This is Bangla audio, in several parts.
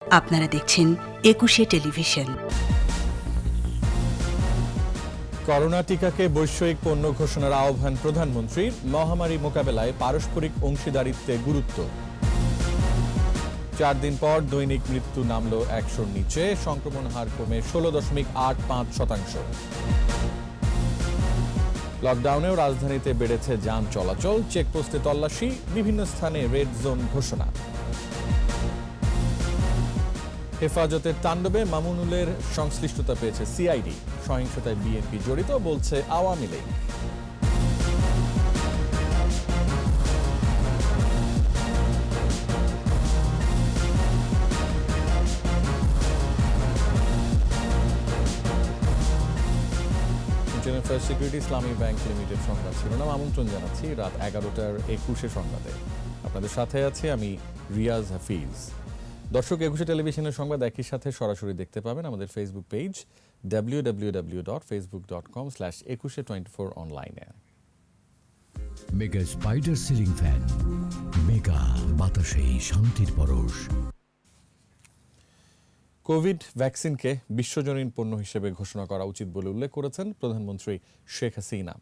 আপনারা দেখছেন একুশে টেলিভিশন। করোনা টিকাকে বৈশ্বিক পণ্য ঘোষণার আহ্বান প্রধানমন্ত্রীর। মহামারী মোকাবেলায় পারস্পরিক অংশীদারিত্বে গুরুত্ব। 4 দিন পর দৈনিক মৃত্যু নামল 100-র নিচে। সংক্রমণ হার কমে 16.85%। লকডাউনেও রাজধানীতে বেড়েছে যান চলাচল। চেকপোস্টে তল্লাশি, বিভিন্ন স্থানে রেড জোন ঘোষণা। হেফাজতের তাণ্ডবে মামুনুলের সংশ্লিষ্টতা পেয়েছে সিআইডি। সহিংসতায় বিএনপি জড়িত বলছে আওয়ামী লীগ। ফার্স্ট সিকিউরিটি ইসলামী ব্যাংক লিমিটেড সংবাদ শিরোনাম। আমন্ত্রণ জানাচ্ছি রাত 11টার 21 সংবাদে। আপনাদের সাথে আছি আমি রিয়াজ হাফিজ। দর্শক, একুশে টেলিভিশনের সংবাদ একই সাথে সরাসরি দেখতে পাবেন আমাদের ফেসবুক পেজ www.facebook.com/2124 অনলাইনে। Mega spider ceiling fan, mega বাতাসে শান্তির পরশ। কোভিড ভ্যাকসিনকে বিশ্বজনীন পণ্য হিসেবে ঘোষণা করা উচিত বলে উল্লেখ করেছেন প্রধানমন্ত্রী Sheikh Hasina.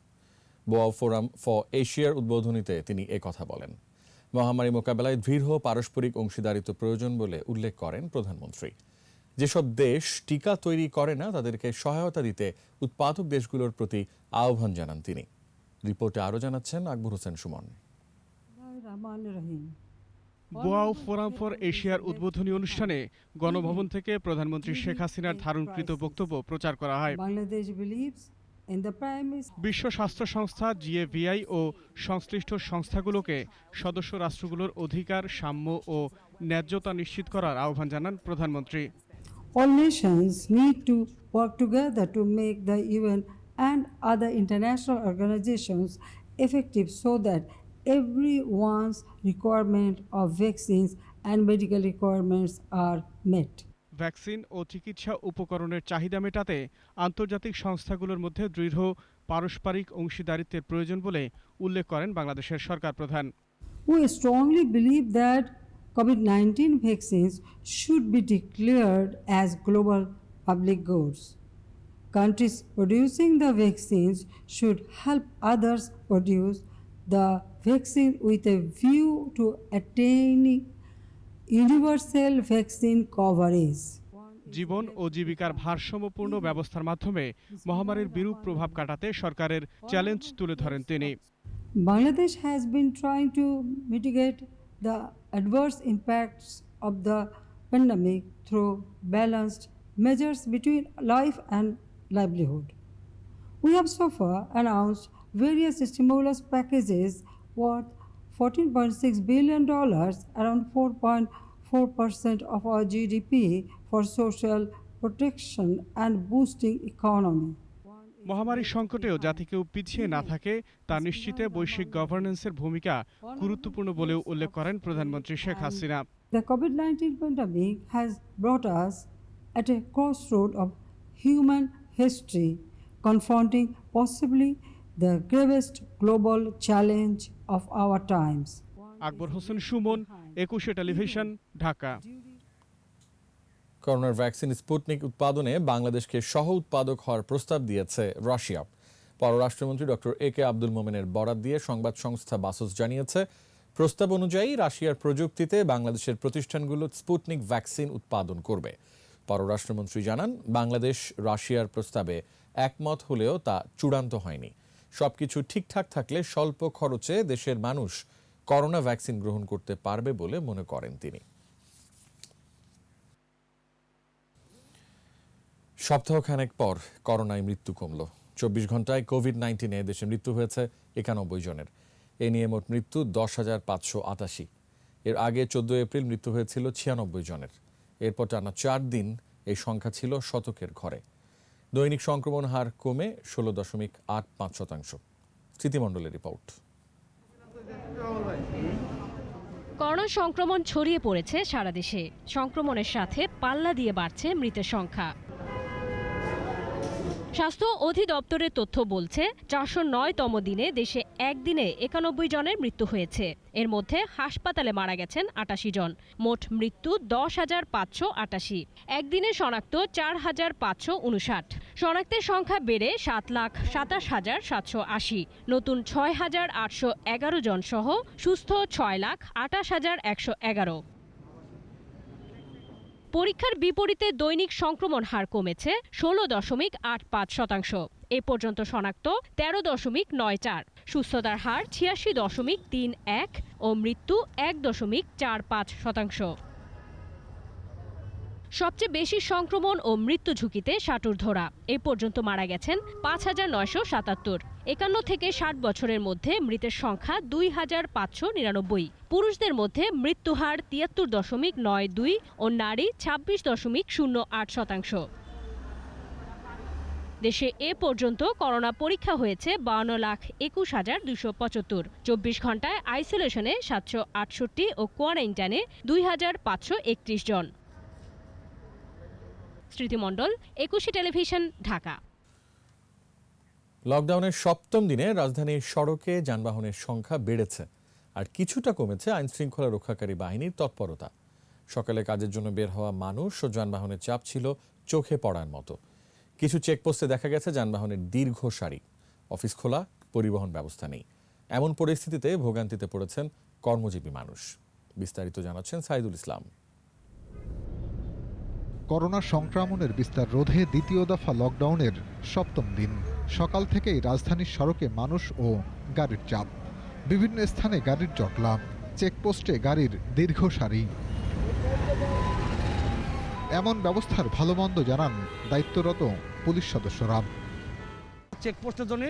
Boao forum for এশিয়ার উদ্বোধনীতে তিনি কথা বলেন। মহামারী মোকাবেলায় দৃঢ় পারস্পরিক অংশীদারিত্ব প্রয়োজন বলে উল্লেখ করেন প্রধানমন্ত্রী। যেসব দেশ টিকা তৈরি করে না তাদেরকে সহায়তা দিতে উৎপাদক দেশগুলোর প্রতি আহ্বান জানান তিনি। রিপোর্টে আরও জানাচ্ছেন Akbar Hossain Sumon. Boao forum for এশিয়ার উদ্বোধনী অনুষ্ঠানে গণভবন থেকে প্রধানমন্ত্রী শেখ হাসিনার ধারণকৃত বক্তব্য প্রচার করা হয়। বিশ্ব স্বাস্থ্য সংস্থা GAVI ও সংশ্লিষ্ট সংস্থাগুলোকে সদস্য রাষ্ট্রগুলোর অধিকার, সাম্য ও ন্যায্যতা নিশ্চিত করার আহ্বান জানান প্রধানমন্ত্রী। All nations need to work together to make the UN and other international organizations effective so that everyone's requirement of vaccines and medical requirements are met. Vaccine ও চিকিৎসা উপকরণের চাহিদা মেটাতে আন্তর্জাতিক সংস্থাগুলোর মধ্যে দৃঢ় পারস্পরিক অংশীদারিত্বের প্রয়োজন বলে উল্লেখ করেন বাংলাদেশের সরকার প্রধান। We strongly believe that COVID-19 vaccines should be declared as global public goods. Countries producing the vaccines should help others produce the vaccine with a view to attaining universal vaccine coverage. জীবন ও জীবিকার ভারসাম্যপূর্ণ ব্যবস্থার মাধ্যমে মহামারীর বিরূপ প্রভাব কাটাতে সরকারের চ্যালেঞ্জ তুলে ধরেন তিনি। Bangladesh has been trying to mitigate the adverse impacts of the pandemic through balanced measures between life and livelihood. We have so far announced various stimulus packages worth $14.6 billion, around 4.4% of our GDP, for social protection and boosting economy. মহামারী সংকটেও যাতে কেউ পিছিয়ে না থাকে তা নিশ্চিতে বৈশ্বিক গভর্নেন্সের ভূমিকা গুরুত্বপূর্ণ বলেও উল্লেখ করেন প্রধানমন্ত্রী Sheikh Hasina. The COVID-19 pandemic has brought us at a crossroad of human history, confronting possibly the gravest global challenge of our times. আকবর হোসেন সুমন, একুশে টেলিভিশন, ঢাকা। করোনার ভ্যাকসিন স্পুটনিক উৎপাদনে বাংলাদেশকে সহ উৎপাদক হওয়ার প্রস্তাব দিয়েছে রাশিয়া। পররাষ্ট্রমন্ত্রী ডক্টর AK আব্দুল মোমেনের বরাত দিয়ে সংবাদ সংস্থা বাসস জানিয়েছে, প্রস্তাব অনুযায়ী রাশিয়ার প্রযুক্তিতে বাংলাদেশের প্রতিষ্ঠানগুলো স্পুটনিক ভ্যাকসিন উৎপাদন করবে। পররাষ্ট্রমন্ত্রী জানান, বাংলাদেশ রাশিয়ার প্রস্তাবে একমত হলেও তা চূড়ান্ত হয়নি। সবকিছু ঠিকঠাক থাকলে স্বল্প খরচে দেশের মানুষ করোনা ভ্যাকসিন গ্রহণ করতে পারবে বলে মনে করেন তিনি। সপ্তাহখানেক পর করোনায় মৃত্যু কমল। 24 ঘন্টায় কোভিড-19 দেশে মৃত্যু হয়েছে 91 জনের। এ নিয়ে মোট মৃত্যু 10,588। এর আগে 14 এপ্রিল মৃত্যু হয়েছিল 96 জনের। এরপর টানা 4 দিন এই সংখ্যা ছিল শতকের ঘরে। দৈনিক সংক্রমণ হার কমে 16.85%। স্মৃতিমণ্ডলের রিপোর্ট। করোনা সংক্রমণ ছড়িয়ে পড়েছে সারা দেশে। সংক্রমণের সাথে পাল্লা দিয়ে বাড়ছে মৃতের সংখ্যা। স্বাস্থ্য অধিদপ্তরের তথ্য বলছে 409তম দিনে দেশে একদিনে 91 জনের মৃত্যু হয়েছে। এর মধ্যে হাসপাতালে মারা গেছেন 88 জন। মোট মৃত্যু 10,588। একদিনে শনাক্ত 4,559। শনাক্তের সংখ্যা বেড়ে 7,27,780। নতুন 6,811 জন সহ সুস্থ 6,28,111। পরীক্ষার বিপরীতে দৈনিক সংক্রমণ হার কমেছে 16.85%। এ পর্যন্ত শনাক্ত 13.94। সুস্থতার হার 86.31 ও মৃত্যু 1.45%। সবচেয়ে বেশি সংক্রমণ ও মৃত্যু ঝুঁকিতে ষাটোর্ধ্বরা। এ পর্যন্ত মারা গেছেন 5,977। 51 থেকে 60 বছরের মধ্যে মৃতের সংখ্যা 2,599। পুরুষদের মধ্যে মৃত্যুহার 73.92 ও নারী 26.08%। দেশে এ পর্যন্ত করোনা পরীক্ষা হয়েছে 52,21,275। 24 ঘন্টায় আইসোলেশনে 768 ও কোয়ারেন্টাইনে 2,531 জন। স্মৃতিমণ্ডল, একুশে টেলিভিশন, ঢাকা। লকডাউনের 7ম দিনে রাজধানীর সড়কে যানবাহনের সংখ্যা বেড়েছে, আর কিছুটা কমেছে আইনশৃঙ্খলা রক্ষাকারী বাহিনীর তৎপরতা। সকালে কাজের জন্য বের হওয়া মানুষ ও যানবাহনের চাপ ছিল চোখে পড়ার মতো। কিছু চেকপোস্টে দেখা গেছে যানবাহনের দীর্ঘ সারি। অফিস খোলা, পরিবহন ব্যবস্থা নেই। এমন পরিস্থিতিতে ভোগান্তিতে পড়েছেন কর্মজীবী মানুষ। বিস্তারিত জানাচ্ছেন সাইদুল ইসলাম। করোনা সংক্রমণের বিস্তার রোধে দ্বিতীয় দফা লকডাউনের 7ম দিন। সকাল থেকেই রাজধানীর সড়কে মানুষ ও গাড়ির চাপ। বিভিন্ন স্থানে গাড়ির জটলা, চেকপোস্টে গাড়ির দীর্ঘ সারি। এমন ব্যবস্থার ভালো মন্দ জানান দায়িত্বরত পুলিশ সদস্যরা। চেকপোস্টের জন্য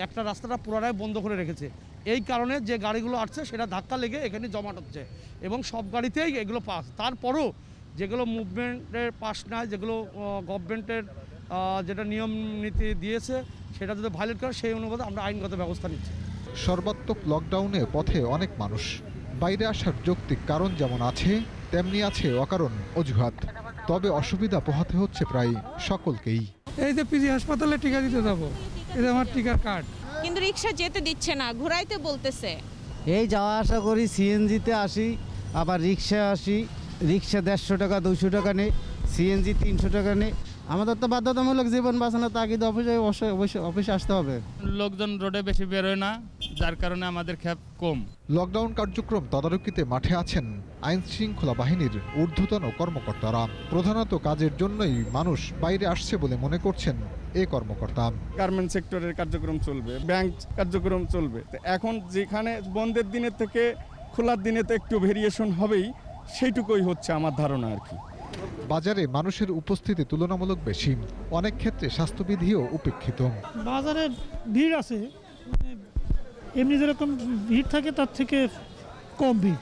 একটা রাস্তাটা পুরোটাই বন্ধ করে রেখেছে। এই কারণে যে গাড়িগুলো আসছে সেটা ধাক্কা লেগে এখানে জমাট হচ্ছে এবং সব গাড়িতেই এগুলো পাস। তারপরও যেগুলো মুভমেন্টের পাস নয়, যেগুলো গভর্নমেন্টের যেটা নিয়ম নীতি দিয়েছে সেটা যদি ভায়োলেট করে সেই অনুপাতে আমরা আইনগত ব্যবস্থা নিচ্ছি। সর্বাত্মক লকডাউনে পথে অনেক মানুষ। বাইরে আসার যৌক্তিক কারণ যেমন আছে, তেমনি আছে অকারণ অজুহাত। তবে অসুবিধা পোহাতে হচ্ছে প্রায় সকলকেই। এই যে পিজি হাসপাতালে টিকা দিতে যাবো, এটা আমার টিকার কার্ড, কিন্তু রিক্সা যেতে দিচ্ছে না, ঘুরাইতে বলতেছে। এই যাওয়া আসা করি, সিএনজিতে আসি, আবার রিক্সায় আসি। রিক্সা 150 টাকা 200 টাকা নেই, সিএনজি 300 টাকা নেই। আমাদের তো বাধ্যতামূলক জীবন বাঁচানো, তাকে তো অফিসে আসতে হবে। লোকজন রোডে বেশি বেরোয় না, যার কারণে আমাদের ক্ষেপ কম। লকডাউন কার্যক্রম তদারকিতে মাঠে আছেন আইন শৃঙ্খলা বাহিনীর ঊর্ধ্বতন কর্মকর্তারা। প্রধানত কাজের জন্যই মানুষ বাইরে আসছে বলে মনে করছেন এ কর্মকর্তা। গার্মেন্ট সেক্টরের কার্যক্রম চলবে, ব্যাংক কার্যক্রম চলবে। এখন যেখানে বন্ধের দিনের থেকে খোলার দিনে তো একটু ভেরিয়েশন হবেই, সেইটুকুই হচ্ছে আমার ধারণা আর কি। বাজারে মানুষের উপস্থিতি তুলনামূলক বেশি, অনেক ক্ষেত্রে স্বাস্থ্যবিধিও উপেক্ষিত। বাজারে ভিড় আছে, এমনি যেরকম ভিড় থাকে তার থেকে কম ভিড়।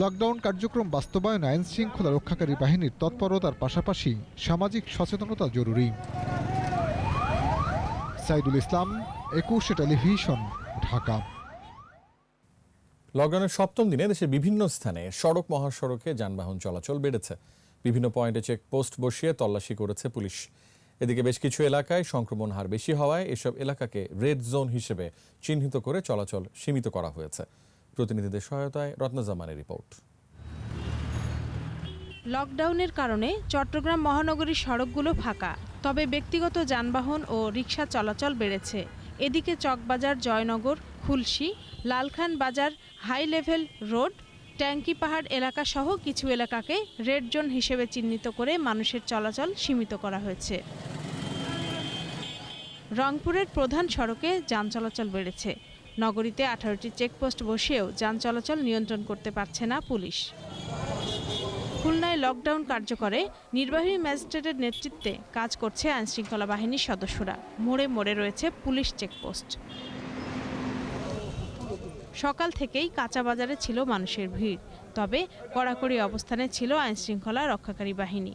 লকডাউন কার্যক্রম বাস্তবায়নে আইন শৃঙ্খলা রক্ষাকারী বাহিনীর তৎপরতার পাশাপাশি সামাজিক সচেতনতা জরুরি। সাইদুল ইসলাম, একুশে টেলিভিশন, ঢাকা। লকডাউনের 7ম দিনে দেশের বিভিন্ন স্থানে সড়ক মহাসড়কে যানবাহন চলাচল বেড়েছে। বিভিন্ন পয়েন্টে চেকপোস্ট বসিয়ে তল্লাশি করেছে পুলিশ। এদিকে বেশ কিছু এলাকায় সংক্রমণ হার বেশি হওয়ায় এসব এলাকাকে রেড জোন হিসেবে চিহ্নিত করে চলাচল সীমিত করা হয়েছে। প্রতিনিধিদের সহায়তায় রত্নজামানের রিপোর্ট। লকডাউনের কারণে চট্টগ্রাম মহানগরীর সড়কগুলো ফাঁকা, তবে ব্যক্তিগত যানবাহন ও রিকশা চলাচল বেড়েছে। এদিকে চকবাজার, জয়নগর, খুলশী, লালখান বাজার, হাই লেভেল রোড, ট্যাঙ্কি পাহাড় এলাকা সহ কিছু এলাকাকে রেড জোন হিসেবে চিহ্নিত করে মানুষের চলাচল সীমিত করা হয়েছে। রংপুরের প্রধান সড়কে যান চলাচল বেড়েছে। নগরীতে 18টি চেকপোস্ট বসিয়েও যান চলাচল নিয়ন্ত্রণ করতে পারছে না পুলিশ। খুলনায় লকডাউন কার্যকরে নির্বাহী ম্যাজিস্ট্রেটের নেতৃত্বে কাজ করছে আইনশৃঙ্খলা বাহিনীর সদস্যরা। মোড়ে মোড়ে রয়েছে পুলিশ চেকপোস্ট। সকাল থেকেই কাঁচা বাজারে ছিল মানুষের ভিড়, তবে কড়াকড়ি অবস্থানে ছিল আইনশৃঙ্খলা রক্ষাকারী বাহিনী।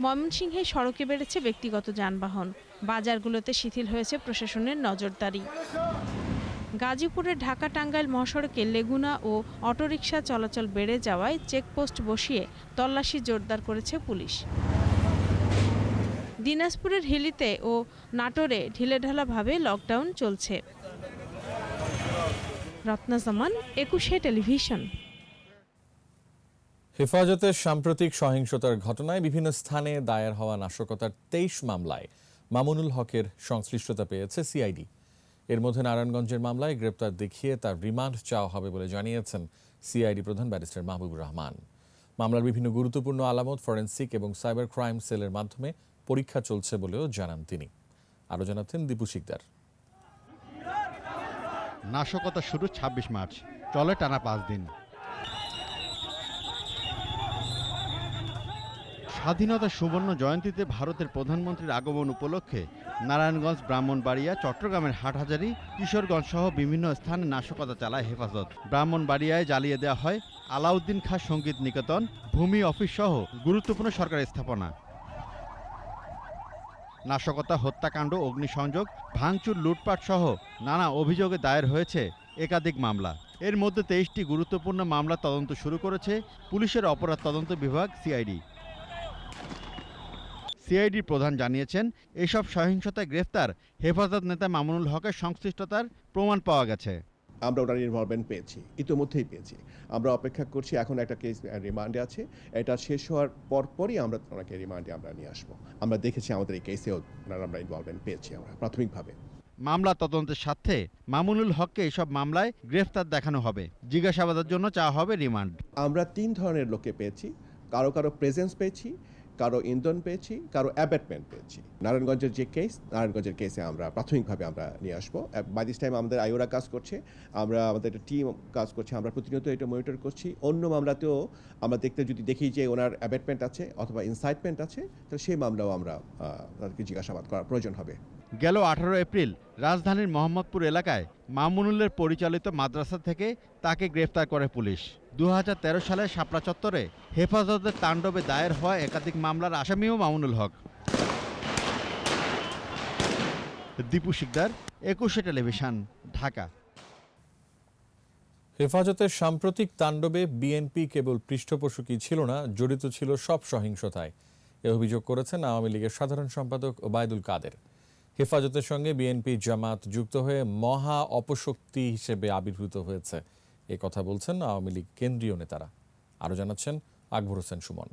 ময়মনসিংহে সড়কে বেড়েছে ব্যক্তিগত যানবাহন, বাজারগুলোতে শিথিল হয়েছে প্রশাসনের নজরদারি। গাজীপুরের ঢাকা টাঙ্গাইল মহাসড়কে লেগুনা ও অটোরিকশা চলাচল বেড়ে যাওয়ায় চেকপোস্ট বসিয়ে তল্লাশি জোরদার করেছে পুলিশ। দিনাজপুরের হিলিতে ও নাটোরে ঢিলেঢালাভাবে লকডাউন চলছে। রত্না জামান, 21 টেলিভিশন। হেফাজতের সাম্প্রতিক সহিংসতার ঘটনায় বিভিন্ন স্থানে দায়ের হওয়া নাশকতার 23 মামলায় মামুনুল হকের সংশ্লিষ্টতা পেয়েছে সিআইডি। এর মধ্যে নারায়ণগঞ্জের মামলায় গ্রেপ্তার দেখিয়ে তার রিমান্ড চাওয়া হবে বলে জানিয়েছেন সিআইডি প্রধান ব্যারিস্টার মাহবুবুর রহমান। মামলার বিভিন্ন গুরুত্বপূর্ণ আলামত ফরেনসিক এবং সাইবার ক্রাইম সেলের মাধ্যমে পরীক্ষা চলছে বলেও জানান তিনি। আরও জানাচ্ছেন দীপু শিকদার। নাশকতা শুরু 26 মার্চ, চলে টানা 5 দিন। স্বাধীনতা সুবর্ণ জয়ন্তীতে ভারতের প্রধানমন্ত্রীর আগমন উপলক্ষে নারায়ণগঞ্জ, ব্রাহ্মণবাড়িয়া, চট্টগ্রামের হাটহাজারী, কিশোরগঞ্জ সহ বিভিন্ন স্থানে নাশকতা চালায় হেফাজত। ব্রাহ্মণবাড়িয়ায় জ্বালিয়ে দেওয়া হয় আলাউদ্দিন খাঁ সঙ্গীত নিকেতন, ভূমি অফিস সহ গুরুত্বপূর্ণ সরকারি স্থাপনা। নাশকতা, হত্যাকাণ্ড, অগ্নিসংযোগ, ভাঙচুর, লুটপাট সহ নানা অভিযোগে দায়ের হয়েছে একাধিক মামলা। এর মধ্যে 23টি গুরুত্বপূর্ণ মামলা তদন্ত শুরু করেছে পুলিশের অপরাধ তদন্ত বিভাগ সিআইডি। সিআইডি প্রধান জানিয়েছেন, এসব সহিংসতায় গ্রেফতার হেফাজত নেতা মামুনুল হকের সংশ্লিষ্টতার প্রমাণ পাওয়া গেছে। আমরা ওনার ইনভলভমেন্ট পেয়েছি, ইতিমধ্যেই পেয়েছি। আমরা অপেক্ষা করছি, এখন একটা কেস রিমান্ডে আছে। এটা শেষ হওয়ার পরপরই আমরা ওনাকে রিমান্ডে আমরা নিয়ে আসবো। আমরা দেখেছি আমাদের এই কেসেও ওনার আমরা ইনভলভমেন্ট পেয়েছি আমরা প্রাথমিকভাবে। মামলা তদন্তের স্বার্থে মামুনুল হককে এসব মামলায় গ্রেফতার দেখানো হবে। জিজ্ঞাসাবাদের জন্য চাওয়া হবে রিমান্ড। আমরা 3 ধরনের লোককে পেয়েছি। কারো প্রেজেন্স পেয়েছি, কারো ইন্ধন পেয়েছি, কারো অ্যাবেটমেন্ট পেয়েছি। নারায়ণগঞ্জের যে কেস, নারায়ণগঞ্জের কেসে আমরা প্রাথমিকভাবে আমরা নিয়ে আসবো। বাই দিস টাইম আমাদের আইওরা কাজ করছে, আমাদের একটা টিম কাজ করছে, আমরা প্রতিনিয়ত এটা মনিটর করছি। অন্য মামলাতেও আমরা যদি দেখি যে ওনার অ্যাবেটমেন্ট আছে অথবা ইনসাইটমেন্ট আছে, তাহলে সেই মামলাও আমরা তাদেরকে জিজ্ঞাসাবাদ করার প্রয়োজন হবে। গেল 18 এপ্রিল রাজধানীর মোহাম্মদপুর এলাকায় মামুনুলের পরিচালিত মাদ্রাসা থেকে তাকে গ্রেফতার করে পুলিশ। 2013 সালে শাপলা চত্বরে হেফাজতের তাণ্ডবে দায়ের হওয়া একাধিক মামলার আসামিও মামুনুল হক। দীপু শিকদার, 21 টেলিভিশন, ঢাকা। হেফাজতের সাম্প্রতিক তাণ্ডবে বিএনপি কেবল পৃষ্ঠপোষকই ছিল না, জড়িত ছিল সব সহিংসতায়। এ অভিযোগ করেছেন আওয়ামী লীগের সাধারণ সম্পাদক ওবায়দুল কাদের। হেফাজতের সঙ্গে বিএনপি জামাত যুক্ত হয়ে মহা অপশক্তি হিসেবে আবির্ভূত হয়েছে, এ কথা বলছেন আওয়ামী লীগ কেন্দ্রীয় নেতারা। আরও জানাচ্ছেন আকবর হোসেন সুমন।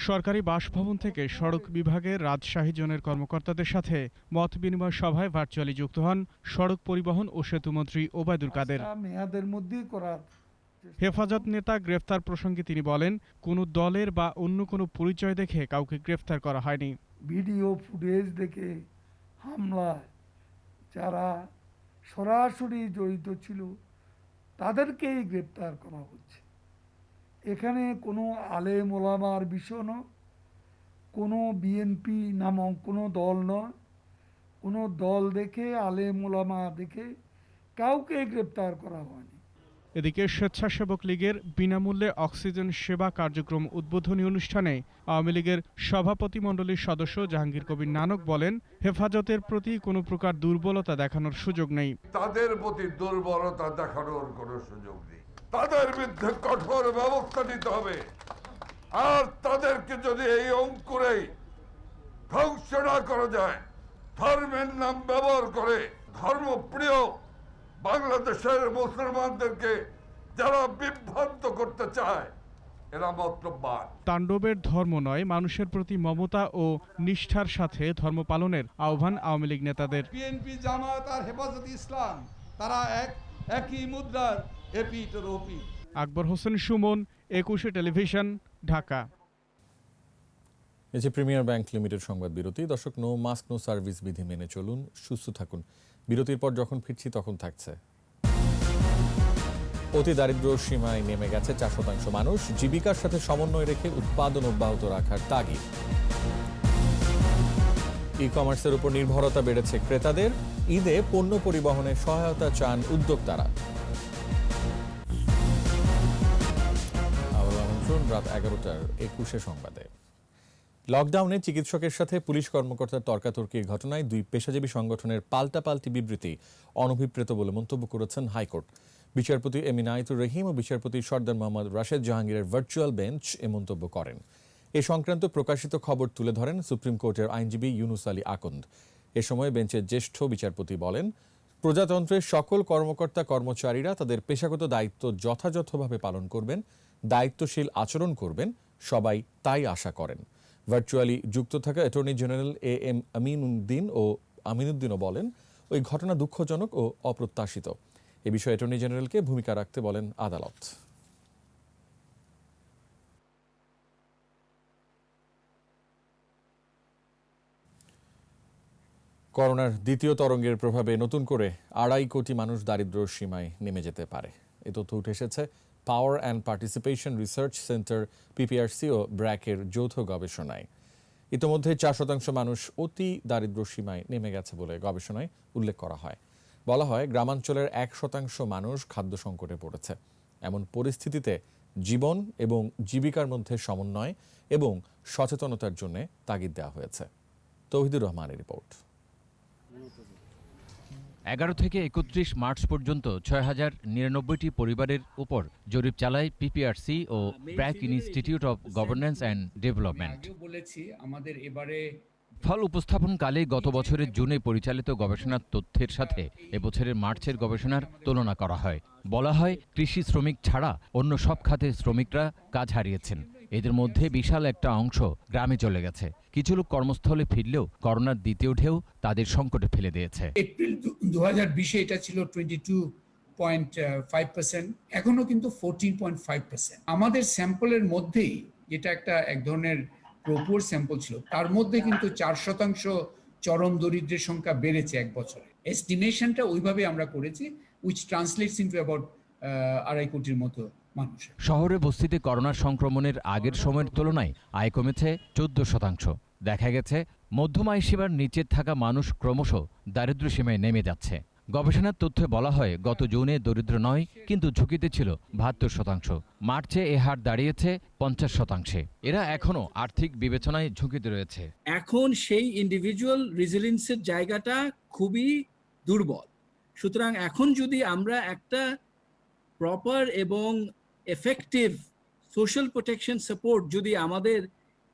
সরকারি বাসভবন থেকে সড়ক বিভাগের রাজশাহী জোনের কর্মকর্তাদের সাথে মত বিনিময় সভায় ভার্চুয়ালি যুক্ত হন সড়ক পরিবহন ও সেতুমন্ত্রী ওবায়দুল কাদের। হেফাজত নেতা গ্রেফতার প্রসঙ্গে তিনি বলেন, কোনো দলের বা অন্য কোনো পরিচয় দেখে কাউকে গ্রেফতার করা হয়নি। ভিডিও ফুটেজ দেখে হামলায় যারা সরাসরি জড়িত ছিল তাদেরকেই গ্রেপ্তার করা হচ্ছে। এখানে কোনো আলেম ওলামার বিষয় নয়, কোনো বিএনপি নামক কোনো দল নয়, কোনো দল দেখে আলেম ওলামা দেখে কাউকে গ্রেপ্তার করা হয়নি। এদিকে স্বেচ্ছাসেবক লীগের বিনামূল্যে অক্সিজেন সেবা কার্যক্রম উদ্বোধনী অনুষ্ঠানে আওয়ামী লীগের সভাপতিমণ্ডলীর সদস্য জাহাঙ্গীর কবির নানক বলেন, হেফাজতের প্রতি কোনো প্রকার দুর্বলতা দেখানোর সুযোগ নেই। তাদের প্রতি দুর্বলতা দেখানোর কোনো সুযোগ নেই। তাদের বিরুদ্ধে কঠোর ব্যবস্থা নিতে হবে। আর তাদেরকে যদি এই অঙ্কুরেই ধ্বংস না করা যায়, ধর্মের নাম ব্যবহার করে ধর্মপ্রিয় বাংলাদেশের মুসলমানদেরকে যারা বিভ্রান্ত করতে চায়, এরা মতলববাদ। তাণ্ডবের ধর্ম নয়, মানুষের প্রতি মমতা ও নিষ্ঠার সাথে ধর্ম পালনের আহ্বান আওয়ামী লীগ নেতাদের। বিএনপি, জামাত আর হেফাজত ইসলাম তারা একই মুদ্রার এপিঠ ও ওপিঠ। আকবর হোসেন সুমন, 21 টেলিভিশন, ঢাকা। এই যে প্রিমিয়ার ব্যাংক লিমিটেড সংবাদ বিরতি। দর্শক, নো মাস্ক নো সার্ভিস বিধি মেনে চলুন, সুস্থ থাকুন। বিরতির পর যখন ফিরছি তখন থাকছে, অতি দারিদ্র্য সীমায় নেমে গেছে 4% মানুষ। জীবিকার সাথে সমন্বয় রেখে উৎপাদন অব্যাহত রাখার তাগিদ। ই কমার্সের উপর নির্ভরতা বেড়েছে ক্রেতাদের। ঈদে পণ্য পরিবহনে সহায়তা চান উদ্যোক্তারা। আবার আমন্ত্রণ রাত 11টার 21 সংবাদে। লকডাউনে চিকিৎসকের সাথে পুলিশ কর্মকর্তার তর্কাতর্কির ঘটনায় 2 পেশাজীবী সংগঠনের পাল্টাপাল্টি বিবৃতি অনভিপ্রেত বলে মন্তব্য করেছেন হাইকোর্ট। বিচারপতি এম ইনায়েতুর রহিম ও বিচারপতি সর্দার মোহাম্মদ রাশেদ জাহাঙ্গীরের ভার্চুয়াল বেঞ্চ এ মন্তব্য করেন। এ সংক্রান্ত প্রকাশিত খবর তুলে ধরেন সুপ্রিম কোর্টের আইনজীবী ইউনুস আলী আকন্দ। এ সময় বেঞ্চের জ্যেষ্ঠ বিচারপতি বলেন, প্রজাতন্ত্রের সকল কর্মকর্তা কর্মচারীরা তাদের পেশাগত দায়িত্ব যথাযথভাবে পালন করবেন, দায়িত্বশীল আচরণ করবেন, সবাই তাই আশা করেন। ভার্চুয়ালি যুক্ত থাকা অ্যাটর্নি জেনারেল AM আমিনুদ্দিনও বলেন, ওই ঘটনা দুঃখজনক ও অপ্রত্যাশিত। এ বিষয়ে অ্যাটর্নি জেনারেলকে ভূমিকা রাখতে বলেন আদালত। করোনার দ্বিতীয় তরঙ্গের প্রভাবে নতুন করে 2.5 কোটি মানুষ দারিদ্র্য সীমায় নেমে যেতে পারে। এ তথ্য উঠে এসেছে power and participation research centre PPRC ও ব্র্যাকের যৌথ গবেষণায়। ইতোমধ্যে 4% মানুষ অতি দারিদ্র্য সীমায় নেমে গেছে বলে গবেষণায় উল্লেখ করা হয়। বলা হয়, গ্রামাঞ্চলের 1% মানুষ খাদ্য সংকটে পড়েছে। এমন পরিস্থিতিতে জীবন এবং জীবিকার মধ্যে সমন্বয় এবং সচেতনতার জন্য তাগিদ দেওয়া হয়েছে। তৌহিদুর রহমানের রিপোর্ট। 11 থেকে 31 মার্চ পর্যন্ত 6099টি পরিবারের উপর জরিপ চালায় PPRC ও BRAC institute of governance and development. ফল উপস্থাপনকালে গত বছরের জুনে পরিচালিত গবেষণার তথ্যের সাথে এবছরের মার্চের গবেষণার তুলনা করা হয়। বলা হয়, কৃষি শ্রমিক ছাড়া অন্য সব খাতের শ্রমিকরা কাজ হারিয়েছেন। এদের মধ্যে বিশাল একটা অংশ গ্রামে চলে গেছে। কিছু লোক কর্মস্থলে ফিরলেও করোনার দ্বিতীয় ঢেউ তাদের সংকটে ফেলে দিয়েছে। এপ্রিল 2020-এ এটা ছিল 22.5%, এখনো কিন্তু 14.5%। আমাদের স্যাম্পলের মধ্যেই, যেটা এক ধরনের প্রোপোর স্যাম্পল ছিল, তার মধ্যে কিন্তু 4% চরম দরিদ্রের সংখ্যা বেড়েছে এক বছরে। এস্টিমেশনটা ওইভাবে আমরা করেছি, উইচ ট্রান্সলেটস ইনটু অ্যাবাউট 2.5 কোটির মতো মানুষ। শহরে বস্তিতে করোনার সংক্রমণের আগের সময়ের তুলনায় আয় কমেছে 14%। দেখা গেছে মধ্যম আয় সীমার নিচে থাকা মানুষ ক্রমশ দারিদ্র্য সীমায় নেমে যাচ্ছে। গবেষণার তথ্যে বলা হয়, গত জুনে দরিদ্র নয়, কিন্তু ঝুঁকিতে ছিল 72%। মার্চে এ হার দাঁড়িয়েছে 50%। এরা এখনো আর্থিক বিবেচনায় ঝুঁকিতে রয়েছে। এখন সেই ইন্ডিভিজুয়াল রেজিলিয়েন্সের জায়গাটা খুবই দুর্বল। সুতরাং এখন যদি আমরা একটা প্রপার এবং এফেক্টিভ সোশ্যাল প্রোটেকশন সাপোর্ট যদি আমাদের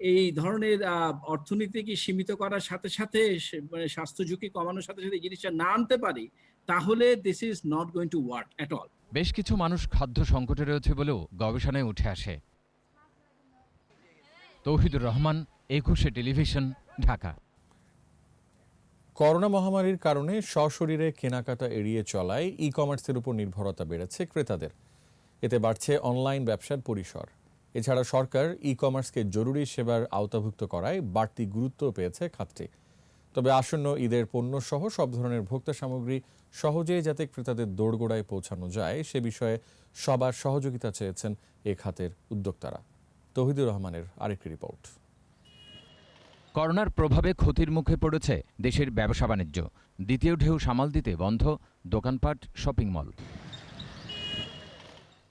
এই ধরনের অর্থনীতিকে সীমিত করার সাথে সাথে, মানে স্বাস্থ্য ঝুঁকি কমানোর সাথে সাথে এই জিনিসটা না আনতে পারি, তাহলে this is not going to work at all. বেশ কিছু মানুষ খাদ্য সংকটে রয়েছে বলেও গবেষণায় উঠে আসে। তৌহিদুর রহমান, একুশে টেলিভিশন, ঢাকা। করোনা মহামারীর কারণে সশরীরে কেনাকাটা এড়িয়ে চলায় ই-কমার্সের উপর নির্ভরতা বেড়েছে ক্রেতাদের। এতে বাড়ছে অনলাইন ব্যবসার পরিসর। এছাড়া সরকার ই-কমার্সকে জরুরি সেবার আওতাভুক্ত করায় বাড়তি গুরুত্ব পেয়েছে খাতটি। তবে আসন্ন ঈদের পণ্যসহ সব ধরনের ভোক্তা সামগ্রী সহজেই যাতে ক্রেতাদের দোরগোড়ায় পৌঁছানো যায়, সে বিষয়ে সবার সহযোগিতা চেয়েছেন এ খাতের উদ্যোক্তারা। তৌহিদুর রহমানের আরেকটি রিপোর্ট। করোনার প্রভাবে ক্ষতির মুখে পড়েছে দেশের ব্যবসা বাণিজ্য। দ্বিতীয় ঢেউ সামাল দিতে বন্ধ দোকানপাট, শপিং মল।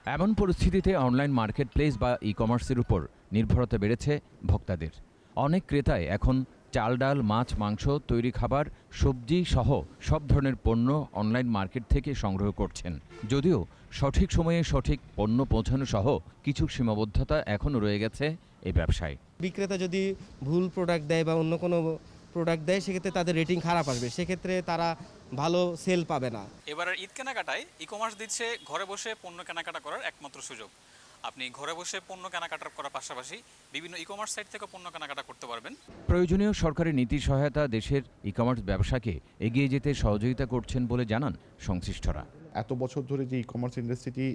এমন পরিস্থিতিতে অনলাইন মার্কেট প্লেস বা ই-কমার্সের উপর নির্ভরতা বেড়েছে ভোক্তাদের। অনেক ক্রেতাই এখন চাল, ডাল, মাছ, মাংস, তৈরি খাবার, সবজি সহ সব ধরনের পণ্য অনলাইন মার্কেট থেকে সংগ্রহ করছেন। যদিও সঠিক সময়ে সঠিক পণ্য পৌঁছানো সহ কিছু সীমাবদ্ধতা এখনও রয়ে গেছে এই ব্যবসায়। বিক্রেতা যদি ভুল প্রোডাক্ট দেয় বা অন্য কোনো প্রোডাক্ট দেয়, সেক্ষেত্রে তাদের রেটিং খারাপ আসবে, সেক্ষেত্রে তারা ভালো সেল পাবে না। এবারের ঈদ কেনাকাটায় ই-কমার্স দিচ্ছে ঘরে বসে পণ্য কেনাকাটা করার একমাত্র সুযোগ। আপনি ঘরে বসে পণ্য কেনাকাটা করার পাশাপাশি বিভিন্ন ই-কমার্স সাইট থেকে পণ্য কেনাকাটা করতে পারবেন। প্রয়োজনীয় সরকারি নীতি সহায়তা দেশের ই-কমার্স ব্যবসাকে এগিয়ে যেতে সহযোগিতা করছেন বলে জানান সংশ্লিষ্টরা। এত বছর ধরে যে ই-কমার্স ইন্ডাস্ট্রিটি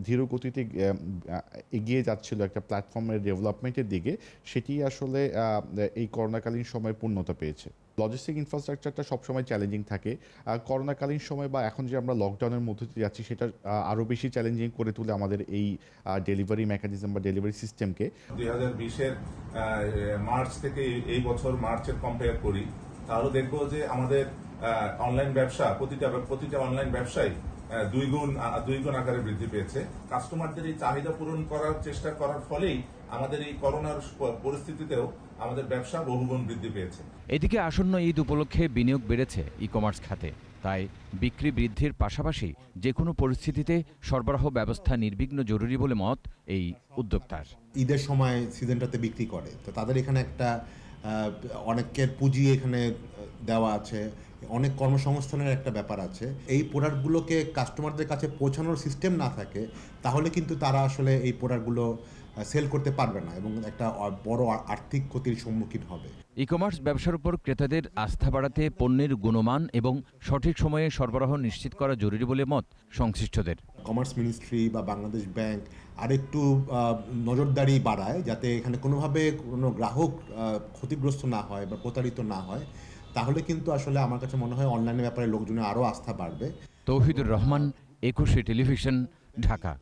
ধীর গতিতে এগিয়ে যাচ্ছিল একটা প্ল্যাটফর্মের ডেভেলপমেন্টের দিকে, সেটি আসলে এই করোনাকালীন সময়ে পূর্ণতা পেয়েছে। লজিস্টিক ইনফ্রাস্ট্রাকচারটা সবসময় চ্যালেঞ্জিং থাকে। করোনাকালীন সময় বা এখন যে আমরা লকডাউনের মধ্যে দিয়ে যাচ্ছি, সেটা আরও বেশি চ্যালেঞ্জিং করে তুলে আমাদের এই ডেলিভারি মেকানিজম বা ডেলিভারি সিস্টেমকে। 2020-এর মার্চ থেকে এই বছর মার্চের কম্পেয়ার করি, তাহলে দেখবো যে আমাদের অনলাইন ব্যবসা, প্রতিটা অনলাইন ব্যবসায় দুই গুণ আকারে বৃদ্ধি পেয়েছে। কাস্টমারদের এই চাহিদা পূরণ করার চেষ্টা করার ফলেই আমাদের এই করোনার পরিস্থিতিতেও আমাদের ব্যবসা বহুগুণ বৃদ্ধি পেয়েছে। এদিকে আসন্ন ঈদ উপলক্ষে বিনিয়োগ বেড়েছে ই-কমার্স খাতে। তাই বিক্রি বৃদ্ধির পাশাপাশি যে কোনো পরিস্থিতিতে সরবরাহ ব্যবস্থা নির্বিঘ্ন জরুরি বলে মত এই উদ্যোক্তার। ঈদের সময় সিজনটাতে বিক্রি করে, তো তাদের এখানে একটা অনেকের পুঁজি এখানে দেওয়া আছে, অনেক কর্মসংস্থানের একটা ব্যাপার আছে। এই প্রোডাক্টগুলোকে কাস্টমারদের কাছে পৌঁছানোর সিস্টেম না থাকে তাহলে কিন্তু তারা আসলে এই প্রোডাক্টগুলো সেল করতে পারবে না এবং একটা বড় আর্থিক ক্ষতির সম্মুখীন হবে। ই কমার্স ব্যবসার উপর ক্রেতাদের আস্থা বাড়াতে পণ্যের গুণমান এবং সঠিক সময়ে সরবরাহ নিশ্চিত করা জরুরি বলে মত সংশ্লিষ্টদের। কমার্স মিনিস্ট্রি বা বাংলাদেশ ব্যাংক আরেকটু নজরদারি বাড়ায় যাতে এখানে কোনোভাবে কোনো গ্রাহক ক্ষতিগ্রস্ত না হয় বা প্রতারিত না হয়, তাহলে কিন্তু আসলে আমার কাছে মনে হয় অনলাইনের ব্যাপারে লোকজনের আরও আস্থা বাড়বে। তৌহিদুর রহমান, একুশে টেলিভিশন, ঢাকা।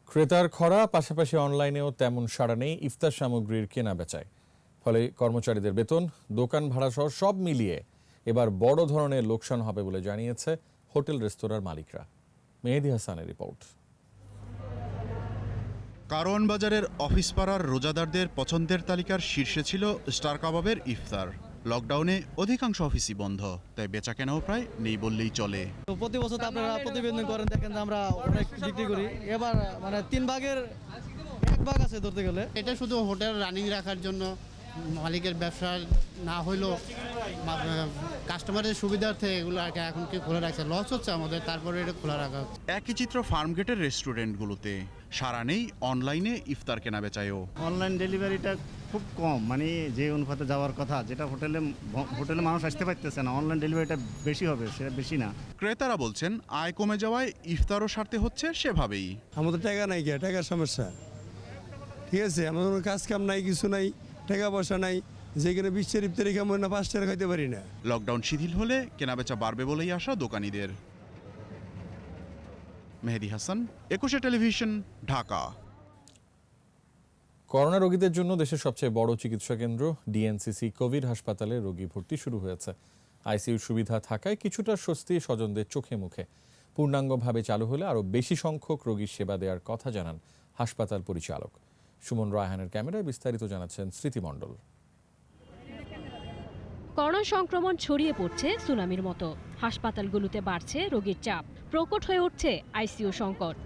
ক্রেতার খরা, পাশাপাশি অনলাইনেও তেমন সাড়া নেই ইফতার সামগ্রীর কেনা বেচায়। ফলে কর্মচারীদের বেতন, দোকান ভাড়া সহ সব মিলিয়ে এবার বড় ধরনের লোকসান হবে বলে জানিয়েছে হোটেল রেস্তোরাঁর মালিকরা। মেহেদী হাসানের রিপোর্ট। কারওয়ান বাজারের অফিস পাড়ার রোজাদারদের পছন্দের তালিকার শীর্ষে ছিল স্টার কাবাবের ইফতার। লকডাউনে অধিকাংশ অফিসই বন্ধ, তাই বেচাকেনাও প্রায় নেই বললেই চলে। প্রতি বছর তো আপনারা প্রতিবেদন করেন, দেখেন যে আমরা অনেক বিক্রি করি। এবার মানে 3 ভাগের 1 ভাগ আছে ধরতে গেলে। এটা শুধু হোটেল রানিং রাখার জন্য, মালিকের ব্যবসা না হইলেও কাস্টমারের সুবিধার্থে এগুলো এখন কি খোলা রাখছে, লস হচ্ছে আমাদের, তারপরে এটা খোলা রাখা হচ্ছে। একই চিত্র ফার্মগেটের রেস্টুরেন্টগুলোতে, সারা নেই অনলাইনে ইফতার কেনা বেচায়ও। অনলাইন ডেলিভারিটা খুব কম, মানে যে অনুপাতে যাওয়ার কথা, যেটা হোটেলে মানুষ আসতে পারতেছে না, অনলাইন ডেলিভারিটা বেশি হবে, সেটা বেশি না। ক্রেতারা বলছেন আয় কমে যাওয়ায় ইফতারও সারতে হচ্ছে সেভাবেই। আমাদের টাকা নাই, টাকার সমস্যা, ঠিক আছে, আমাদের কোনো কাজ কাম নাই, কিছু নাই, টাকা পয়সা নাই, যেখানে 20 ইফতারি কেমন না 5 টাকা খাইতে পারি না। লকডাউন শিথিল হলে কেনাবেচা বাড়বে বলেই আশা দোকানিদের। মেহেদী হাসান, একুশে টেলিভিশন, ঢাকা। করোনা রোগীদের জন্য দেশের সবচেয়ে বড় চিকিৎসা কেন্দ্র ডিএনসিসি কোভিড হাসপাতালে রোগী ভর্তি শুরু হয়েছে। আইসিইউ সুবিধা থাকায় কিছুটা স্বস্তি স্বজনদের চোখে মুখে। পূর্ণাঙ্গভাবে চালু হলে আরও বেশি সংখ্যক রোগীর সেবা দেওয়ার কথা জানান হাসপাতাল পরিচালক। সুমন রায়হানের ক্যামেরায় বিস্তারিত জানাচ্ছেন স্মৃতি মণ্ডল। করোনা সংক্রমণ ছড়িয়ে পড়ছে সুনামির মতো। হাসপাতালগুলোতে বাড়ছে রোগীর চাপ, প্রকট হয়ে উঠছে আইসিইউ সংকট।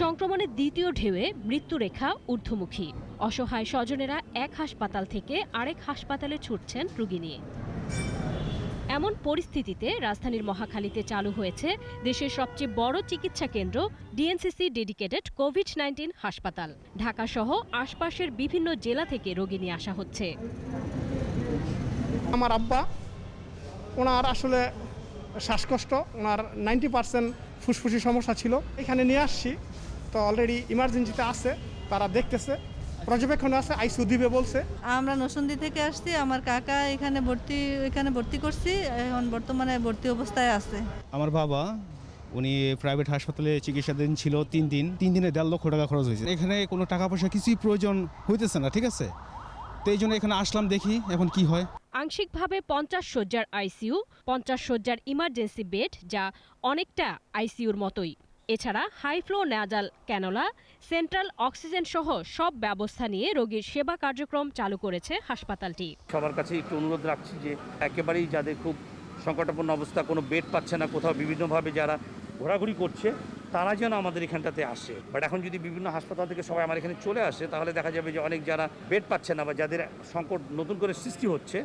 সংক্রমণের দ্বিতীয় ঢেউয়ে মৃত্যুরেখা ঊর্ধ্বমুখী। অসহায় স্বজনেরা এক হাসপাতাল থেকে আরেক হাসপাতালে ছুটছেন রোগী নিয়ে। এমন পরিস্থিতিতে রাজধানীর মহাখালীতে চালু হয়েছে দেশের সবচেয়ে বড় চিকিৎসা কেন্দ্র ডিএনসিসি ডেডিকেটেড কোভিড-19 হাসপাতাল। ঢাকা সহ আশপাশের বিভিন্ন জেলা থেকে রোগী নিয়ে আসা হচ্ছে। আমার আব্বা, ওনার আসলে শ্বাসকষ্ট, ওনার 90% ফুসফুসি সমস্যা ছিল। এখানে নিয়ে আসছি, তো অলরেডি ইমার্জেন্সিতে আছে, তারা দেখতেছে, পর্যবেক্ষণে আছে, আইসিইউ দিবে বলছে। আমরা নরসিংদী থেকে আসছি, আমার কাকা এখানে ভর্তি করছি, এখন বর্তমানে ভর্তি অবস্থায় আছে। আমার বাবা, উনি প্রাইভেট হাসপাতালে চিকিৎসাধীন ছিল 3 দিন। 3 দিনে 1.5 লক্ষ টাকা খরচ হয়েছে। এখানে কোনো টাকা পয়সা কিছুই প্রয়োজন হইতেছে না, ঠিক আছে, তো এই জন্য এখানে আসলাম, দেখি এখন কি হয়। আংশিকভাবে 50 শয্যার আইসিইউ, 50 শয্যার ইমার্জেন্সি বেড, যা অনেকটা আইসিইউর মতোই। এছাড়া high flow nasal cannula, central oxygen সহ সব ব্যবস্থা নিয়ে রোগীর সেবা কার্যক্রম চালু করেছে হাসপাতালটি। সবার কাছে একটু অনুরোধ রাখছি যে একেবারেই যাদের খুব সংকটাপন্ন অবস্থা, কোনো বেড পাচ্ছে না, কোথাও বিভিন্নভাবে যারা ঘোরাঘুরি করছে, তারা যেন আমাদের এখানটাতে আসে। বাট এখন যদি বিভিন্ন হাসপাতাল থেকে সবাই আমার এখানে চলে আসে, তাহলে দেখা যাবে যে অনেক যারা বেড পাচ্ছে না বা যাদের সংকট নতুন করে সৃষ্টি হচ্ছে,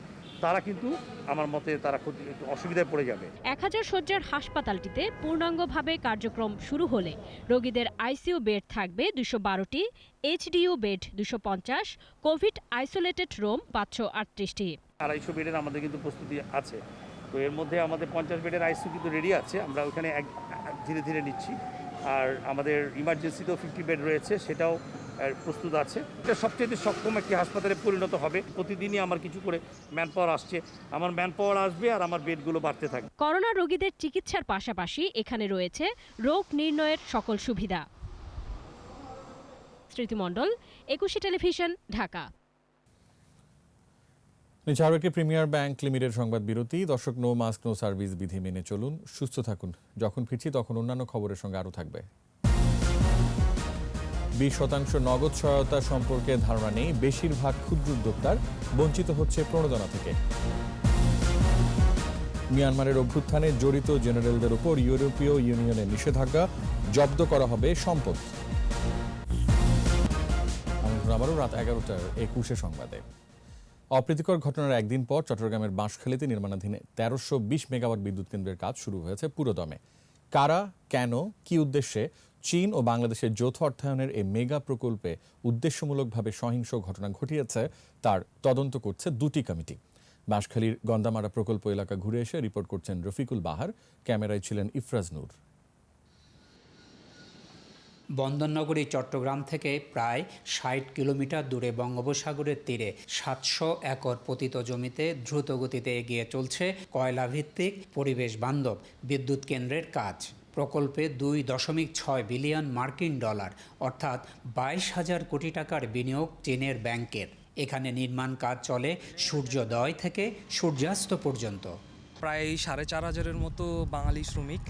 তারা কিন্তু আমার মতে তারা খুব অসুবিধায় পড়ে যাবে। 1000 শয্যার হাসপাতালটিতে পূর্ণাঙ্গভাবে কার্যক্রম শুরু হলে রোগীদের আইসিইউ বেড থাকবে 212টি, HDU bed 250, covid isolated room 538টি। 250 বেডের আমাদের কিন্তু প্রস্তুতি আছে। তো এর মধ্যে আমাদের 50 বেডের আইসিইউ কিন্তু রেডি আছে, আমরা ওখানে ধীরে ধীরে নিচ্ছি। আর আমাদের ইমার্জেন্সিতেও 50 বেড রয়েছে, সেটাও প্রস্তুত আছে। এটা সবচেয়ে সক্ষম একটি হাসপাতালে পরিণত হবে। প্রতিদিনই আমার কিছু করে ম্যান পাওয়ার আসছে, আমার ম্যান পাওয়ার আসবে আর আমার বেডগুলো বাড়তে থাকবে। করোনা রোগীদের চিকিৎসার পাশাপাশি এখানে রয়েছে রোগ নির্ণয়ের সকল সুবিধা। স্মৃতি মণ্ডল, একুশে টেলিভিশন, ঢাকা। নিচারকে প্রিমিয়ার ব্যাংক লিমিটেড সংবাদ বিরতি। দর্শক, নো মাস্ক নো সার্ভিস বিধি মেনে চলুন, সুস্থ থাকুন। যখন ফিরছি তখন অন্যান্য খবরের সঙ্গে আরও থাকবে। 20% নগদ সহায়তা সম্পর্কে ধারণা নেই বেশিরভাগ ক্ষুদ্র উদ্যোক্তার, বঞ্চিত হচ্ছে প্রণোদনা থেকে। মিয়ানমারের অভ্যুত্থানে জড়িত জেনারেলদের উপর ইউরোপীয় ইউনিয়নের নিষেধাজ্ঞা, জব্দ করা হবে সম্পদ। আবারও রাত 11টার 21 সংবাদে। অপ্রীতিকর ঘটনার একদিন পর চট্টগ্রামের বাঁশখালীতে নির্মাণাধীন 1320 মেগাওয়াট বিদ্যুৎ কেন্দ্রের কাজ শুরু হয়েছে পুরোদমে। কারা, কেন, কি উদ্দেশ্যে চীন ও বাংলাদেশের যৌথ অর্থায়নের এই মেগা প্রকল্পে উদ্দেশ্যমূলকভাবে সহিংস ঘটনা ঘটিয়েছে তার তদন্ত করছে দুটি কমিটি। বাঁশখালীর গন্দামারা প্রকল্প এলাকা ঘুরে এসে রিপোর্ট করছেন রফিকুল বাহার, ক্যামেরায় ছিলেন ইফরাজ নূর। বন্দরনগরী চট্টগ্রাম থেকে প্রায় 60 কিলোমিটার দূরে বঙ্গোপসাগরের তীরে 700 একর পতিত জমিতে দ্রুত গতিতে এগিয়ে চলছে কয়লাভিত্তিক পরিবেশ বান্ধব বিদ্যুৎ কেন্দ্রের কাজ। প্রকল্পে 2.6 বিলিয়ন মার্কিন ডলার অর্থাৎ 22,000 কোটি টাকার বিনিয়োগ চীনের ব্যাংকের। এখানে নির্মাণ কাজ চলে সূর্যোদয় থেকে সূর্যাস্ত পর্যন্ত। প্রায় 4,500-এর মতো বাঙালি শ্রমিক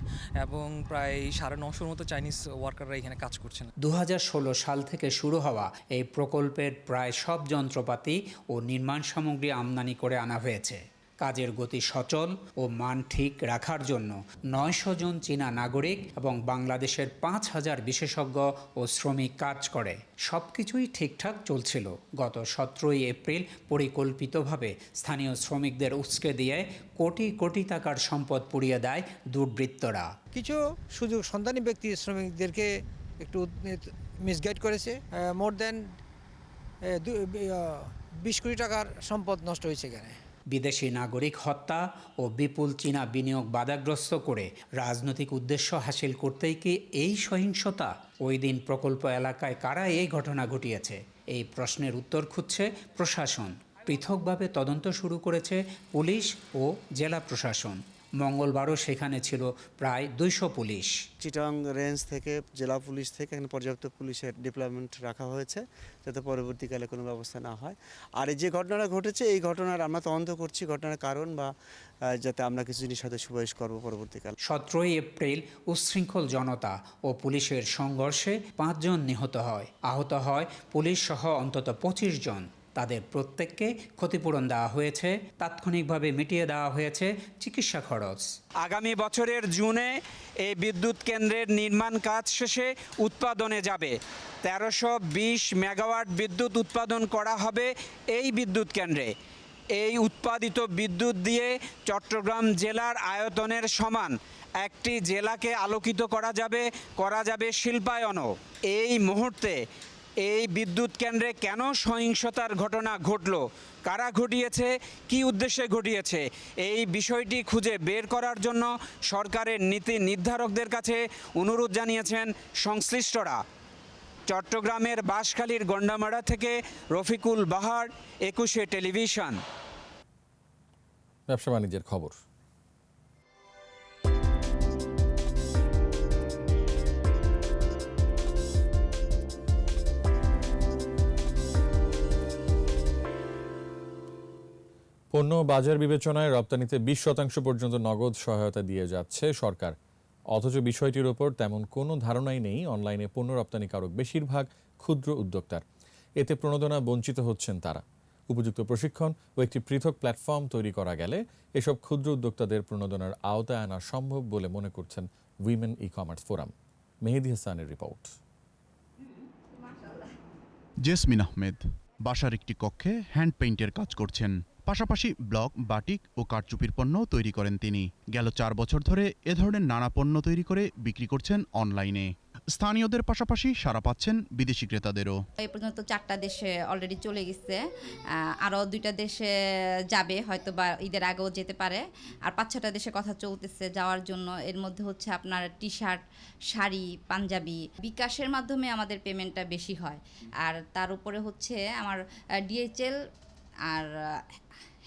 এবং প্রায় 950-এর মতো চাইনিজ ওয়ার্কাররা এখানে কাজ করছেন। 2016 সাল থেকে শুরু হওয়া এই প্রকল্পের প্রায় সব যন্ত্রপাতি ও নির্মাণ সামগ্রী আমদানি করে আনা হয়েছে। কাজের গতি সচল ও মান ঠিক রাখার জন্য 900 জন চীনা নাগরিক এবং বাংলাদেশের 5,000 বিশেষজ্ঞ ও শ্রমিক কাজ করে। সবকিছুই ঠিকঠাক চলছিল। গত 17 এপ্রিল পরিকল্পিতভাবে স্থানীয় শ্রমিকদের উস্কে দিয়ে কোটি কোটি টাকার সম্পদ পুড়িয়ে দেয় দুর্বৃত্তরা। কিছু সুযোগ সন্ধানী ব্যক্তি শ্রমিকদেরকে একটু মিসগাইড করেছে। মোর দেন 20 কোটি টাকার সম্পদ নষ্ট হয়েছে এখানে। বিদেশি নাগরিক হত্যা ও বিপুল চীনা বিনিয়োগ বাধাগ্রস্ত করে রাজনৈতিক উদ্দেশ্য হাসিল করতেই কি এই সহিংসতা? ওই দিন প্রকল্প এলাকায় কারা এই ঘটনা ঘটিয়েছে? এই প্রশ্নের উত্তর খুঁজছে প্রশাসন। পৃথকভাবে তদন্ত শুরু করেছে পুলিশ ও জেলা প্রশাসন। মঙ্গলবারও সেখানে ছিল প্রায় 200 পুলিশ। চিটাং রেঞ্জ থেকে জেলা পুলিশ থেকে এখানে পর্যাপ্ত পুলিশের ডিপ্লয়মেন্ট রাখা হয়েছে যাতে পরবর্তীকালে কোনো ব্যবস্থা না হয়। আর এই যে ঘটনাটা ঘটেছে এই ঘটনার আমরা তদন্ত করছি ঘটনার কারণ বা যাতে আমরা কিছু জিনিস সাথে সুপারিশ করবো পরবর্তীকালে। 17 এপ্রিল উচ্ছৃঙ্খল জনতা ও পুলিশের সংঘর্ষে 5 জন নিহত হয়। আহত হয় পুলিশ সহ অন্তত 25 জন। তাদের প্রত্যেককে ক্ষতিপূরণ দেওয়া হয়েছে, তাৎক্ষণিকভাবে মিটিয়ে দেওয়া হয়েছে চিকিৎসা খরচ। আগামী বছরের জুনে এই বিদ্যুৎ কেন্দ্রের নির্মাণ কাজ শেষে উৎপাদনে যাবে। 1320 মেগাওয়াট বিদ্যুৎ উৎপাদন করা হবে এই বিদ্যুৎ কেন্দ্রে। এই উৎপাদিত বিদ্যুৎ দিয়ে চট্টগ্রাম জেলার আয়তনের সমান একটি জেলাকে আলোকিত করা যাবে শিল্পায়নও। এই মুহূর্তে এই বিদ্যুৎ কেন্দ্রে কেন সহিংসতার ঘটনা ঘটল, কারা ঘটিয়েছে, কি উদ্দেশ্যে ঘটিয়েছে, এই বিষয়টি খুঁজে বের করার জন্য সরকারের নীতি নির্ধারকদের কাছে অনুরোধ জানিয়েছেন সংশ্লিষ্টরা। চট্টগ্রামের বাঁশখালীর গন্ডামারা থেকে রফিকুল বাহার, 21 টেলিভিশন। ব্যবসা বাণিজ্যের খবর। পণ্য বাজার বিবেচনায় রপ্তানিতে 20% পর্যন্ত নগদ সহায়তা দিয়ে যাচ্ছে সরকার। অথচ বিষয়টির ওপর তেমন কোনো ধারণাই নেই অনলাইনে পণ্য রপ্তানিকারক বেশিরভাগ ক্ষুদ্র উদ্যোক্তার। এতে প্রণোদনা বঞ্চিত হচ্ছেন তারা। উপযুক্ত প্রশিক্ষণ ও একটি পৃথক প্ল্যাটফর্ম তৈরি করা গেলে এসব ক্ষুদ্র উদ্যোক্তাদের প্রণোদনার আওতায় আনা সম্ভব বলে মনে করছেন উইমেন ই কমার্স ফোরাম। মেহেদি হাসানের রিপোর্ট। জেসমিন আহমেদ বাসার একটি কক্ষে হ্যান্ড পেইন্টের কাজ করছেন। পাশাপাশি ব্লক, বাটিক ও কারচুপির পণ্য তৈরি করেন তিনি। গেল 4 বছর ধরে এ ধরনের নানা পণ্য তৈরি করে বিক্রি করছেন অনলাইনে। স্থানীয়দের পাশাপাশি সাড়া পাচ্ছেন বিদেশি ক্রেতাদেরও। এই পর্যন্ত 4টা দেশে অলরেডি চলে গেছে, আরও 2টা দেশে যাবে, হয়তো বা ঈদের আগেও যেতে পারে। আর 5-6টা দেশে কথা চলতেছে যাওয়ার জন্য। এর মধ্যে হচ্ছে আপনার টি শার্ট, শাড়ি, পাঞ্জাবি। বিকাশের মাধ্যমে আমাদের পেমেন্টটা বেশি হয়। আর তার উপরে হচ্ছে আমার ডিএইচএল আর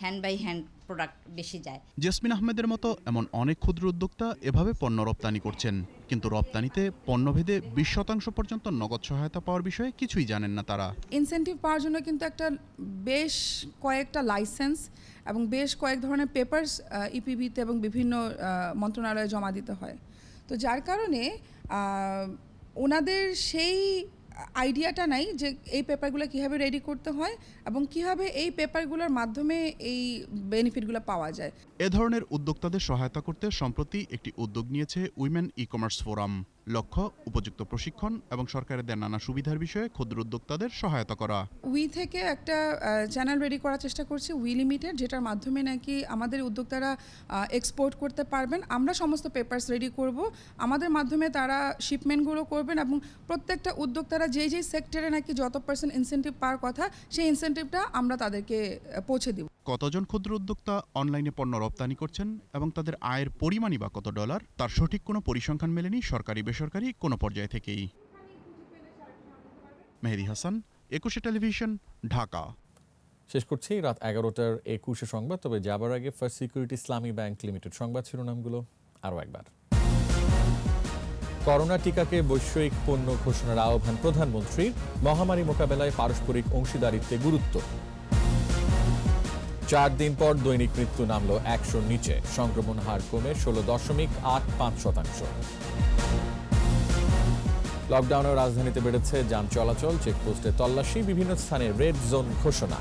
হ্যান্ড বাই হ্যান্ড প্রোডাক্ট বেশি যায়। জেসমিন আহমেদের মতো এমন অনেক ক্ষুদ্র উদ্যোক্তা এভাবে পণ্য রপ্তানি করছেন, কিন্তু রপ্তানিতে পণ্যভেদে 20% পর্যন্ত নগদ সহায়তা পাওয়ার বিষয়ে কিছুই জানেন না তারা। ইনসেন্টিভ পাওয়ার জন্য কিন্তু একটা বেশ কয়েকটা লাইসেন্স এবং বেশ কয়েক ধরনের পেপারস ইপিবিতে এবং বিভিন্ন মন্ত্রণালয়ে জমা দিতে হয়। তো যার কারণে ওনাদের সেই আইডিয়াটা নাই যে এই পেপারগুলো কীভাবে রেডি করতে হয় এবং কীভাবে এই পেপারগুলোর মাধ্যমে এই বেনিফিটগুলো পাওয়া যায়। এ ধরনের উদ্যোক্তাদের সহায়তা করতে সম্প্রতি একটি উদ্যোগ নিয়েছে উইমেন ই কমার্স ফোরাম। লক্ষ্য উপযুক্ত প্রশিক্ষণ এবং সরকারের দেয়া নানা সুবিধার বিষয়ে ক্ষুদ্র উদ্যোক্তাদের সহায়তা করা। উই থেকে একটা চ্যানেল রেডি করার চেষ্টা করছি, উই লিমিটেড, যেটার মাধ্যমে নাকি আমাদের উদ্যোক্তারা এক্সপোর্ট করতে পারবেন। আমরা সমস্ত পেপারস রেডি করব, আমাদের মাধ্যমে তারা শিপমেন্টগুলো করবেন এবং প্রত্যেকটা উদ্যোক্তারা যেই সেক্টরে নাকি যত % ইনসেন্টিভ পাওয়ার কথা সেই ইনসেন্টিভটা আমরা তাদেরকে পৌঁছে দেব। কতজন ক্ষুদ্র উদ্যোক্তা অনলাইনে পণ্য রপ্তানি করছেন এবং তাদের আয়ের পরিমাণই বা কত ডলার, তার সঠিক কোনো পরিসংখ্যান মেলেনি সরকারি বেসরকারি কোনো পর্যায় থেকেই। মেহেদী হাসান, 21 টেলিভিশন, ঢাকা। শেষ করছি রাত 11টার 21 সংবাদ। তবে যাবার আগে ফার্স্ট সিকিউরিটি ইসলামী ব্যাংক লিমিটেড সংবাদ শিরোনামগুলো আরও একবার। করোনা টিকাকে বৈশ্বিক পণ্য ঘোষণার আহ্বান প্রধানমন্ত্রীর, মহামারী মোকাবেলায় পারস্পরিক অংশীদারিত্বে গুরুত্ব। 4 দিন পর দৈনিক মৃত্যু নামল 100-র নিচে, সংক্রমণ হার কমে 16.85%। লকডাউনে রাজধানীতে বেড়েছে যান চলাচল, চেকপোস্টে তল্লাশি, বিভিন্ন স্থানে রেড জোন ঘোষণা।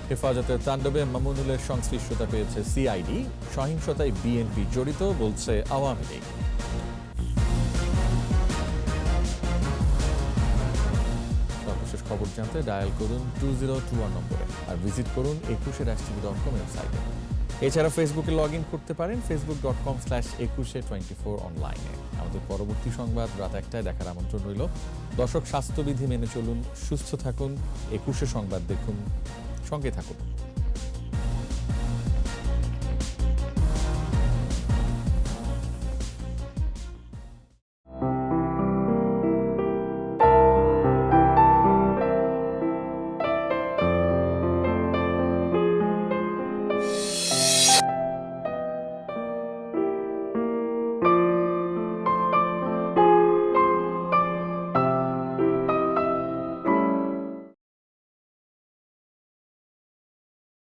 হেফাজতের তাণ্ডবে মামুনুলের সংশ্লিষ্টতা পেয়েছে সিআইডি, সহিংসতায় বিএনপি জড়িত বলছে আওয়ামী লীগ। সর্বশেষ খবর জানতে ডায়াল করুন 2021 নম্বরে আর ভিজিট করুন 21-tv.com ওয়েবসাইটে। এছাড়া ফেসবুকে লগ ইন করতে পারেন facebook.com/2124 অনলাইনে। আমাদের পরবর্তী সংবাদ রাত 1টায় দেখার আমন্ত্রণ রইল। দর্শক, স্বাস্থ্যবিধি মেনে চলুন, সুস্থ থাকুন, 21 সংবাদ দেখুন, সঙ্গে থাকুন।